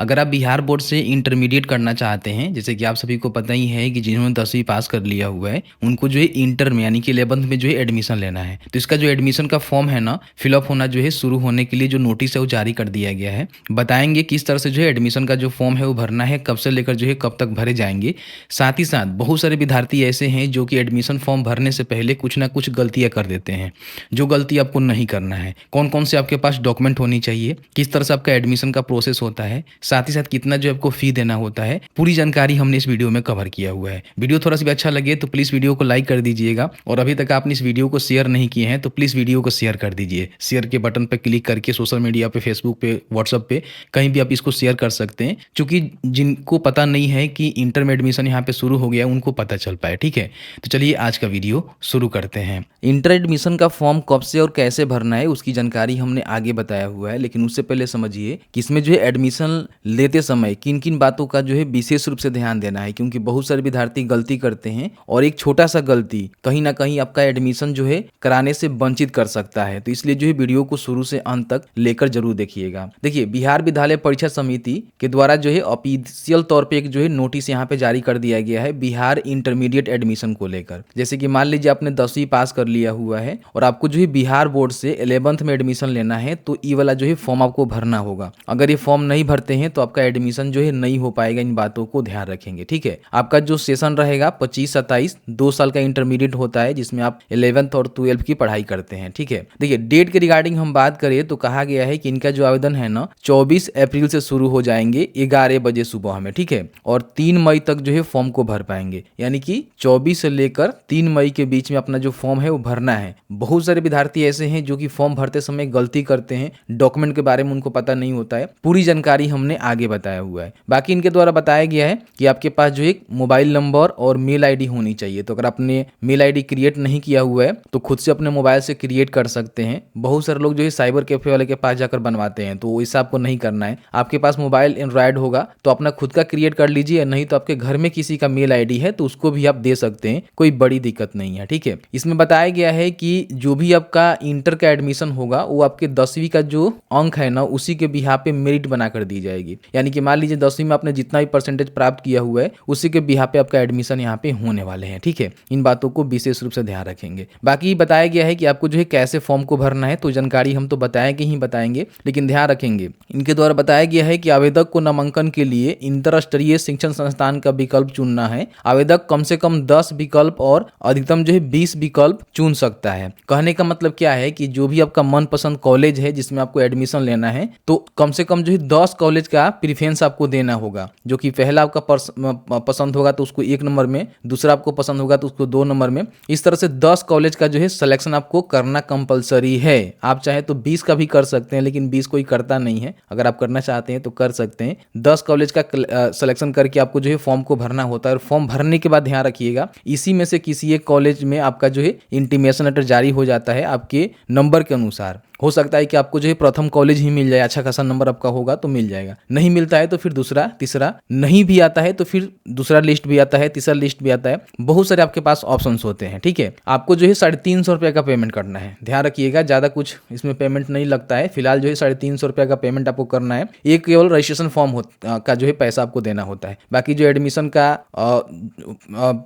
अगर आप बिहार बोर्ड से इंटरमीडिएट करना चाहते हैं, जैसे कि आप सभी को पता ही है कि जिन्होंने 10वीं पास कर लिया हुआ है, उनको जो है इंटर में यानी कि 11th में जो है एडमिशन लेना है। तो इसका जो एडमिशन का फॉर्म है ना, फिलअप होना जो है शुरू होने के लिए जो नोटिस है वो जारी कर दिया गया है। बताएंगे किस तरह से जो है एडमिशन का जो फॉर्म है वो भरना है, कब से लेकर जो है कब तक भरे जाएंगे। साथ ही साथ बहुत सारे विद्यार्थी ऐसे हैं जो कि एडमिशन फॉर्म भरने से पहले कुछ ना कुछ गलतियां कर देते हैं, जो गलती आपको नहीं करना है। कौन कौन से आपके पास डॉक्यूमेंट होनी चाहिए, किस तरह से आपका एडमिशन का प्रोसेस होता है, साथ ही साथ कितना जो आपको फी देना होता है, पूरी जानकारी हमने इस वीडियो में कवर किया हुआ है। वीडियो थोड़ा सा भी अच्छा लगे तो प्लीज़ वीडियो को लाइक कर दीजिएगा, और अभी तक आपने इस वीडियो को शेयर नहीं किए हैं तो प्लीज़ वीडियो को शेयर कर दीजिए। शेयर के बटन पर क्लिक करके सोशल मीडिया पे, फेसबुक पे, व्हाट्सअप पे कहीं भी आप इसको शेयर कर सकते हैं, क्योंकि जिनको पता नहीं है कि इंटर में एडमिशन यहाँ पे शुरू हो गया है उनको पता चल पाए। ठीक है, तो चलिए आज का वीडियो शुरू करते हैं। इंटर एडमिशन का फॉर्म कब से और कैसे भरना है उसकी जानकारी हमने आगे बताया हुआ है, लेकिन उससे पहले समझिए कि इसमें जो है एडमिशन लेते समय किन किन बातों का जो है विशेष रूप से ध्यान देना है, क्योंकि बहुत सारे विद्यार्थी गलती करते हैं और एक छोटा सा गलती कहीं ना कहीं आपका एडमिशन जो है कराने से वंचित कर सकता है। तो इसलिए जो है वीडियो को शुरू से अंत तक लेकर जरूर देखिएगा। देखिए, बिहार विद्यालय परीक्षा समिति के द्वारा जो है ऑफिशियल तौर पे एक जो है नोटिस यहाँ पे जारी कर दिया गया है बिहार इंटरमीडिएट एडमिशन को लेकर। जैसे कि मान लीजिए आपने 10वीं पास कर लिया हुआ है और आपको जो है बिहार बोर्ड से 11th में एडमिशन लेना है, तो ये वाला जो है फॉर्म आपको भरना होगा। अगर ये फॉर्म नहीं भरते हैं तो आपका एडमिशन जो है नहीं हो पाएगा। इन बातों को ध्यान रखेंगे। ठीक है, आपका जो सेशन रहेगा 25-27 2 साल का इंटरमीडिएट होता है, जिसमें आप 11th और 12th की पढ़ाई करते हैं। ठीक है, देखिए डेट के रिगार्डिंग हम बात करें तो कहा गया है कि इनका जो आवेदन है ना 24 अप्रैल से शुरू हो जाएंगे 11 बजे सुबह में। ठीक है, और 3 मई तक जो है फॉर्म को भर पाएंगे, यानी कि 24 से लेकर 3 मई के बीच में अपना जो फॉर्म है वो भरना है। बहुत सारे विद्यार्थी ऐसे हैं जो कि फॉर्म भरते समय गलती करते हैं, डॉक्यूमेंट के बारे में उनको पता नहीं होता है। पूरी जानकारी हमने आगे बताया हुआ है। बाकी इनके द्वारा बताया गया है कि आपके पास जो एक मोबाइल नंबर और मेल आईडी होनी चाहिए। तो अगर आपने मेल आईडी क्रिएट नहीं किया हुआ है तो खुद से अपने मोबाइल से क्रिएट कर सकते हैं। बहुत सारे लोग जो है साइबर कैफे वाले के पास जाकर बनवाते हैं, तो ऐसा आपको नहीं करना है। आपके पास मोबाइल एंड्रॉयड होगा तो अपना खुद का क्रिएट कर लीजिए, नहीं तो आपके घर में किसी का मेल आईडी है तो उसको भी आप दे सकते हैं, कोई बड़ी दिक्कत नहीं है। ठीक है, इसमें बताया गया है कि जो भी आपका इंटर का एडमिशन होगा वो आपके 10वीं का जो अंक है ना उसी के बिहार पे मेरिट बनाकर दी जाएगी। यानी कि मान लीजिए 10वीं में आपने जितना भी परसेंटेज प्राप्त किया हुआ है उसी के बिहार पे आपका एडमिशन यहाँ पे होने वाले हैं। ठीक है, इन बातों को विशेष रूप से ध्यान रखेंगे। बाकी बताया गया है कि आपको जो है कैसे फॉर्म को भरना है, तो जानकारी हम तो बताएंगे ही बताएंगे, लेकिन ध्यान रखेंगे इनके द्वारा बताया गया है कि आवेदक को नामांकन के लिए इंटर स्तरीय शिक्षण संस्थान का विकल्प चुनना है। आवेदक कम से कम 10 विकल्प और अधिकतम जो है 20 विकल्प चुन सकता है। कहने का मतलब क्या है कि जो भी आपका मनपसंद कॉलेज है जिसमें आपको एडमिशन लेना है, तो कम से कम जो है 10 कॉलेज का प्रेफरेंस आपको देना होगा। जो कि पहला आपका पसंद होगा तो उसको 1 नंबर में, दूसरा आपको पसंद होगा तो उसको 2 नंबर में, इस तरह से 10 कॉलेज का जो है सिलेक्शन आपको करना कंपलसरी है। आप चाहे तो 20 का भी कर सकते हैं, लेकिन 20 कोई करता नहीं है। अगर आप करना चाहते हैं तो कर सकते हैं। 10 कॉलेज का सिलेक्शन करके आपको जो है फॉर्म को भरना होता है, और फॉर्म भरने के बाद ध्यान रखिएगा इसी में से किसी एक कॉलेज में आपका जो है इंटीमेशन लेटर जारी हो जाता है आपके नंबर के अनुसार। हो सकता है कि आपको जो है प्रथम कॉलेज ही मिल जाए, अच्छा खासा नंबर आपका होगा तो मिल जाएगा। नहीं मिलता है तो फिर दूसरा, तीसरा, नहीं भी आता है तो फिर दूसरा लिस्ट भी आता है, तीसरा लिस्ट भी आता है। बहुत सारे आपके पास ऑप्शंस होते हैं। ठीक है, आपको जो है 350 रुपये का पेमेंट करना है। ध्यान रखिएगा, ज़्यादा कुछ इसमें पेमेंट नहीं लगता है। फिलहाल जो है 350 रुपये का पेमेंट आपको करना है। एक केवल रजिस्ट्रेशन फॉर्म का जो है पैसा आपको देना होता है। बाकी जो एडमिशन का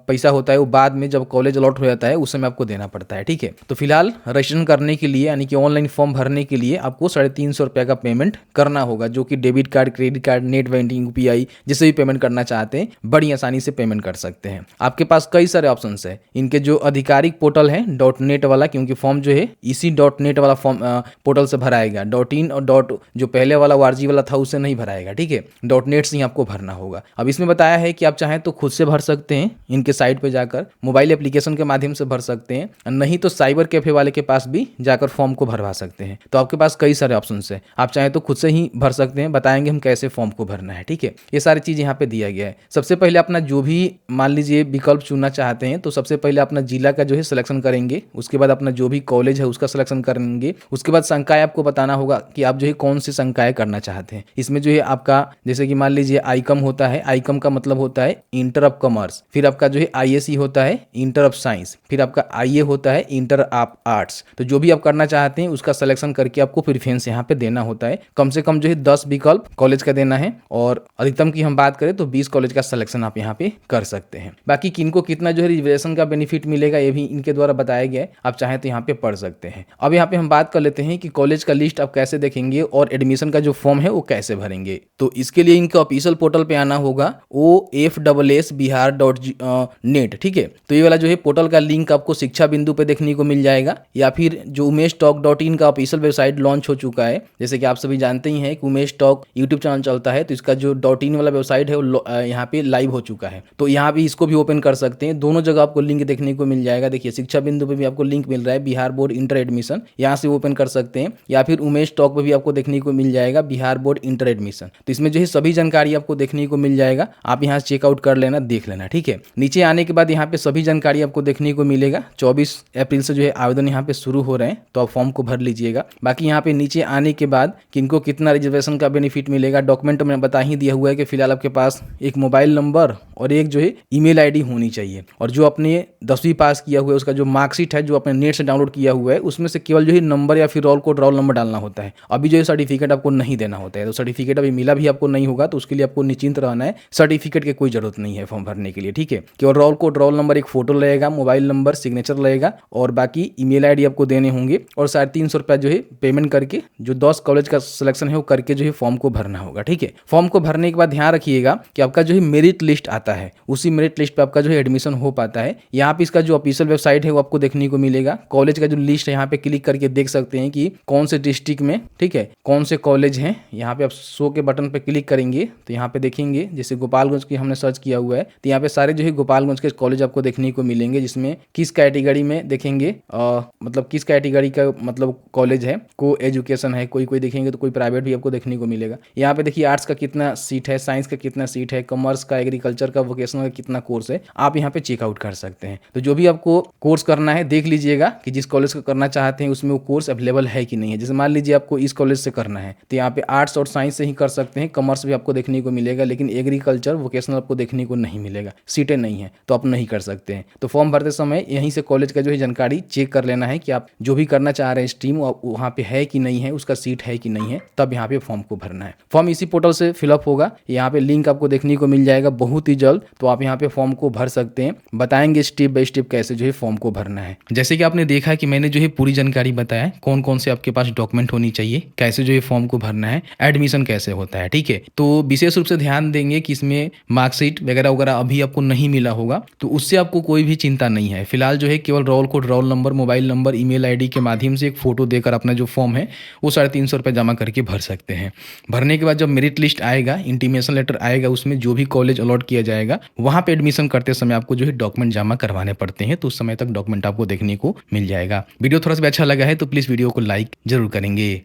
पैसा होता है वो बाद में जब कॉलेज अलॉट हो जाता है उस समय आपको देना पड़ता है। ठीक है, तो फिलहाल रजिस्ट्रेशन करने के लिए यानी कि ऑनलाइन फॉर्म भरने के लिए आपको 350 रुपये का पेमेंट करना होगा, जो कि debit card, credit card, net banking, UPI जिससे भी पेमेंट करना चाहते हैं बड़ी आसानी से पेमेंट कर सकते हैं। आपके पास कई सारे ऑप्शंस है। इनके जो आधिकारिक पोर्टल है .net वाला, क्योंकि फॉर्म जो है इसी .net वाला फॉर्म पोर्टल से भराएगा। .in और जो पहले वाला वारजी वाला था उससे नहीं भराएगा। ठीक है, .net से ही आपको भरना होगा। अब इसमें बताया है कि आप चाहें तो खुद से भर सकते हैं, इनके साइट पे जाकर मोबाइल एप्लीकेशन के माध्यम से भर सकते हैं, नहीं तो साइबर कैफे वाले के पास भी जाकर फॉर्म को भरवा सकते हैं। तो आपके पास कई सारे ऑप्शंस है, आप चाहें तो खुद से ही भर सकते हैं। बताएंगे हम कैसे फॉर्म को भरना है। ठीक है, ये सारी चीज यहाँ पे दिया गया है। सबसे पहले अपना जो भी मान लीजिए विकल्प चुनना चाहते हैं तो सबसे पहले अपना जिला का जो है सिलेक्शन करेंगे, उसके बाद अपना जो भी कॉलेज है उसका सिलेक्शन करेंगे, उसके बाद संकाय आपको बताना होगा कि आप जो है कौन सी संकाय करना चाहते हैं। इसमें जो है आपका जैसे कि मान लीजिए आईकम होता है, आईकम का मतलब होता है इंटर ऑफ कॉमर्स, फिर आपका जो है आईएससी होता है इंटर ऑफ साइंस, फिर आपका आईए होता है इंटर ऑफ आर्ट्स। तो जो भी आप करना चाहते हैं उसका सिलेक्शन करके आपको प्रेफरेंस यहाँ पे देना होता है। कम से कम जो है 10 विकल्प कॉलेज का देना है और अधिकतम की हम बात करें तो 20 कॉलेज का सिलेक्शन आप यहाँ पे कर सकते हैं। बाकी किनको कितना जो है रिजर्वेशन का बेनिफिट मिलेगा ये भी इनके द्वारा बताया गया है, आप चाहें तो यहाँ पे पढ़ सकते हैं। अब यहाँ पे हम बात कर लेते हैं कि कॉलेज का लिस्ट आप कैसे देखेंगे और एडमिशन का जो फॉर्म है वो कैसे भरेंगे। तो इसके लिए इनके ऑफिशियल पोर्टल पे आना होगा OFSS-bihar.net, ठीक है। तो ये वाला जो है पोर्टल का लिंक आपको शिक्षा बिंदु पे देखने को मिल जाएगा, या फिर जो उमेश टॉक .in का ऑफिशियल वेबसाइट लॉन्च हो चुका है। जैसे कि आप सभी जानते ही हैं कि उमेश टॉक यूट्यूब चैनल चलता है, तो इसका जो .in वाला वेबसाइट है वो यहाँ पे लाइव हो चुका है। तो यहाँ भी इसको भी ओपन कर सकते हैं, दोनों जगह आपको लिंक देखने को मिल जाएगा। देखिए शिक्षा बिंदु पे भी आपको लिंक मिल रहा है बिहार बोर्ड इंटर एडमिशन, यहाँ से ओपन कर सकते हैं, या फिर उमेश टॉक पे भी आपको देखने को मिल जाएगा बिहार बोर्ड इंटर एडमिशन। तो इसमें जो है सभी जानकारी आपको देखने को मिल जाएगा, आप यहाँ से चेकआउट कर लेना, देख लेना, ठीक है। नीचे आने के बाद यहाँ पे सभी जानकारी आपको देखने को मिलेगा। 24 अप्रैल से जो है आवेदन यहाँ पे शुरू हो रहे हैं, तो आप फॉर्म को भर लीजिएगा। बाकी यहाँ पे नीचे आने के बाद किनको कितना रिजर्वेशन का बेनिफिट मिलेगा, डॉक्यूमेंट में बता ही दिया हुआ है कि फिलहाल आपके पास एक मोबाइल नंबर और एक जो है ईमेल आईडी होनी चाहिए, और जो अपने 10वीं पास किया हुआ है उसका जो मार्कशीट है जो अपने नेट से डाउनलोड किया हुआ है उसमें से केवल जो है नंबर या फिर रोल कोड रोल नंबर डालना होता है। अभी जो है सर्टिफिकेट आपको नहीं देना होता है, तो सर्टिफिकेट अभी मिला भी आपको नहीं होगा, तो उसके लिए आपको निश्चिंत रहना है, सर्टिफिकेट की कोई जरूरत नहीं है फॉर्म भरने के लिए, ठीक है। केवल रोल कोड रोल नंबर, एक फोटो लगेगा, मोबाइल नंबर, सिग्नेचर लगेगा, और बाकी ईमेल आईडी आपको देने होंगे, और 350 रुपया जो है पेमेंट करके जो 10 कॉलेज का सिलेक्शन है वो करके जो है फॉर्म को भरना होगा, ठीक है। फॉर्म को भरने के बाद ध्यान रखिएगा कि आपका जो है मेरिट लिस्ट आता है, उसी मेरिट लिस्ट पे आपका जो है एडमिशन हो पाता है। यहाँ पे इसका जो ऑफिशियल वेबसाइट है वो आपको देखने को मिलेगा। कॉलेज का जो लिस्ट है यहाँ पे क्लिक करके देख सकते हैं कि कौन से डिस्ट्रिक्ट में, ठीक है, कौन से कॉलेज हैं। यहाँ पे आप शो के बटन पे क्लिक करेंगे तो यहाँ पे देखेंगे, जैसे गोपालगंज की हमने सर्च किया हुआ है, तो यहाँ पे सारे जो है गोपालगंज के कॉलेज आपको देखने को मिलेंगे, जिसमें किस कैटेगरी में देखेंगे, मतलब किस कैटेगरी का मतलब कॉलेज है, को एजुकेशन है, कोई कोई देखेंगे तो कोई प्राइवेट भी आपको देखने को मिलेगा। यहाँ पे देखिए आर्ट्स का कितना सीट है, साइंस का कितना सीट है, कॉमर्स का, एग्रीकल्चर का, वोकेशनल का कितना कोर्स है, आप यहाँ पे चेकआउट कर सकते हैं। तो जो भी आपको कोर्स करना है देख लीजिएगा कि जिस कॉलेज का करना चाहते हैं उसमें वो कोर्स अवेलेबल है कि नहीं है। जैसे मान लीजिए आपको इस कॉलेज से करना है तो यहाँ पे आर्ट्स और साइंस से ही कर सकते हैं, कॉमर्स भी आपको देखने को मिलेगा, लेकिन एग्रीकल्चर वोकेशनल आपको देखने को नहीं मिलेगा, सीटें नहीं है, तो आप नहीं कर सकते हैं। तो फॉर्म भरते समय यहीं से कॉलेज का जो है जानकारी चेक कर लेना है कि आप जो भी करना चाह रहे हैं स्ट्रीम वहाँ पे है कि नहीं है, उसका सीट है कि नहीं है, तब यहाँ पे फॉर्म को भरना है। फॉर्म इसी पोर्टल से फिलअप होगा, यहाँ पे लिंक आपको देखने को मिल जाएगा बहुत ही जल्द, तो आप यहाँ पे फॉर्म को भर सकते हैं। बताएंगे स्टेप बाय स्टेप कैसे जो है फॉर्म को भरना है। जैसे कि आपने देखा कि मैंने जो है पूरी जानकारी बताया, कौन कौन से आपके पास डॉक्यूमेंट होनी चाहिए, कैसे जो है फॉर्म को भरना है, एडमिशन कैसे होता है, ठीक है। तो विशेष रूप से ध्यान देंगे कि इसमें मार्कशीट वगैरह वगैरह अभी आपको नहीं मिला होगा, तो उससे आपको कोई भी चिंता नहीं है। फिलहाल जो है केवल roll code roll number, mobile number, email ID के माध्यम से एक फोटो देकर अपना जो फॉर्म है वो 350 रुपये जमा करके भर सकते हैं। भरने के बाद जब मेरिट लिस्ट आएगा, इंटीमेशन लेटर आएगा, उसमें जो भी कॉलेज अलॉट किया जाएगा वहाँ पे एडमिशन करते समय आपको जो है डॉक्यूमेंट जमा करवाने पड़ते हैं, तो उस समय तक डॉक्यूमेंट आपको देखने को मिल जाएगा। वीडियो थोड़ा सा भी अच्छा लगा है तो प्लीज़ वीडियो को लाइक जरूर करेंगे।